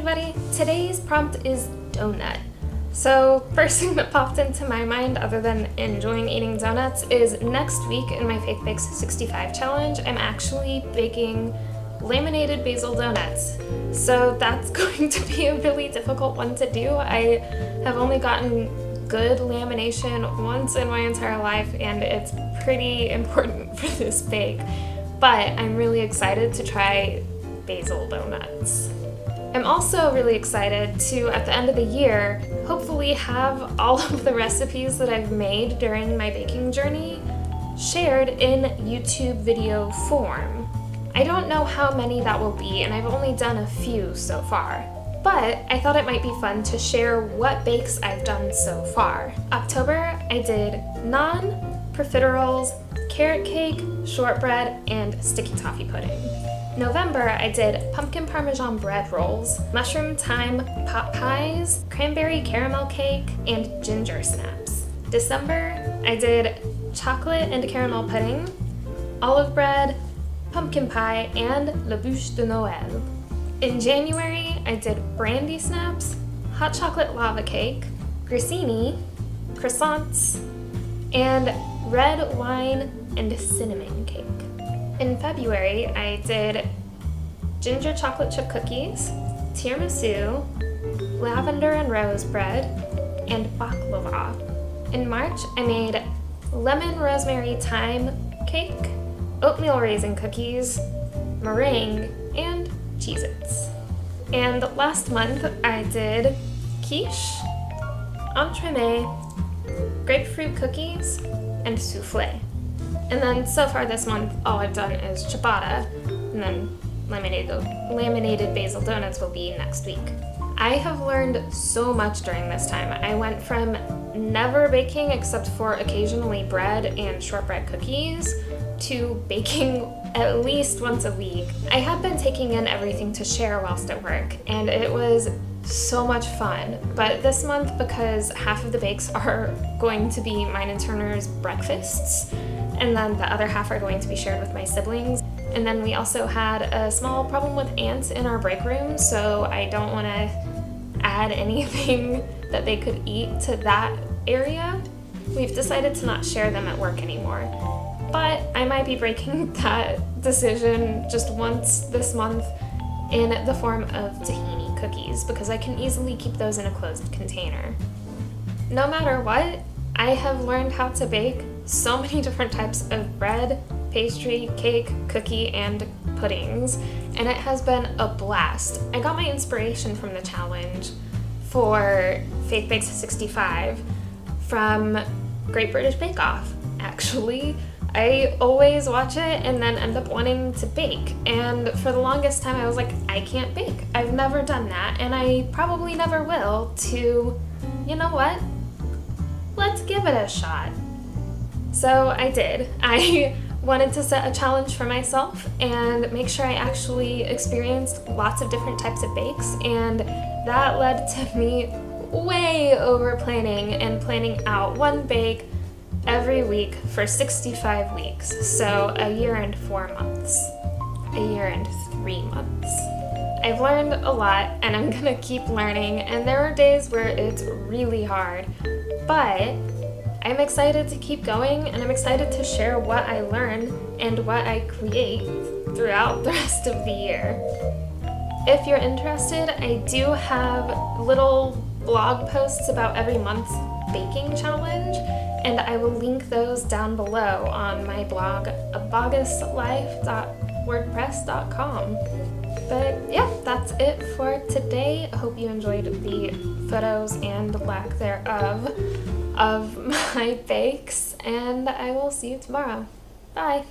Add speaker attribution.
Speaker 1: everybody! Today's prompt is donut. So first thing that popped into my mind other than enjoying eating donuts is next week in my Faith Bakes 65 challenge, I'm actually baking laminated basil donuts. So that's going to be a really difficult one to do. I have only gotten good lamination once in my entire life and it's pretty important for this bake. But I'm really excited to try basil donuts. I'm also really excited to, at the end of the year, hopefully have all of the recipes that I've made during my baking journey shared in YouTube video form. I don't know how many that will be, and I've only done a few so far. But I thought it might be fun to share what bakes I've done so far. October, I did naan, profiteroles, carrot cake, shortbread, and sticky toffee pudding. November, I did pumpkin parmesan bread rolls, mushroom thyme pot pies, cranberry caramel cake, and ginger snaps. December, I did chocolate and caramel pudding, olive bread, pumpkin pie, and la bûche de Noël. In January, I did brandy snaps, hot chocolate lava cake, grissini, croissants, and red wine and cinnamon cake. In February, I did ginger chocolate chip cookies, tiramisu, lavender and rose bread, and baklava. In March, I made lemon rosemary thyme cake, oatmeal raisin cookies, meringue, and Cheez-Its. And last month, I did quiche, entremet, grapefruit cookies, and souffle. And then so far this month, all I've done is ciabatta, and then laminated basil donuts will be next week. I have learned so much during this time. I went from never baking except for occasionally bread and shortbread cookies to baking at least once a week. I had been taking in everything to share whilst at work, and it was so much fun. But this month, because half of the bakes are going to be mine and Turner's breakfasts, and then the other half are going to be shared with my siblings. And then we also had a small problem with ants in our break room, so I don't want to add anything that they could eat to that area. We've decided to not share them at work anymore. But I might be breaking that decision just once this month in the form of tahini cookies, because I can easily keep those in a closed container. No matter what, I have learned how to bake so many different types of bread, pastry, cake, cookie, and puddings, and it has been a blast. I got my inspiration from the challenge for Faith Bakes 65 from Great British Bake Off, actually. I always watch it and then end up wanting to bake, and for the longest time I was like, I can't bake. I've never done that, and I probably never will, to, you know what? Let's give it a shot. So I did. I wanted to set a challenge for myself and make sure I actually experienced lots of different types of bakes, and that led to me way over planning and planning out one bake every week for 65 weeks. So a year and 4 months. A year and 3 months. I've learned a lot and I'm gonna keep learning, and there are days where it's really hard, but I'm excited to keep going, and I'm excited to share what I learn and what I create throughout the rest of the year. If you're interested, I do have little blog posts about every month's baking challenge, and I will link those down below on my blog, abogguslife.wordpress.com. But yeah, that's it for today. I hope you enjoyed the photos and lack thereof of my bakes, and I will see you tomorrow. Bye!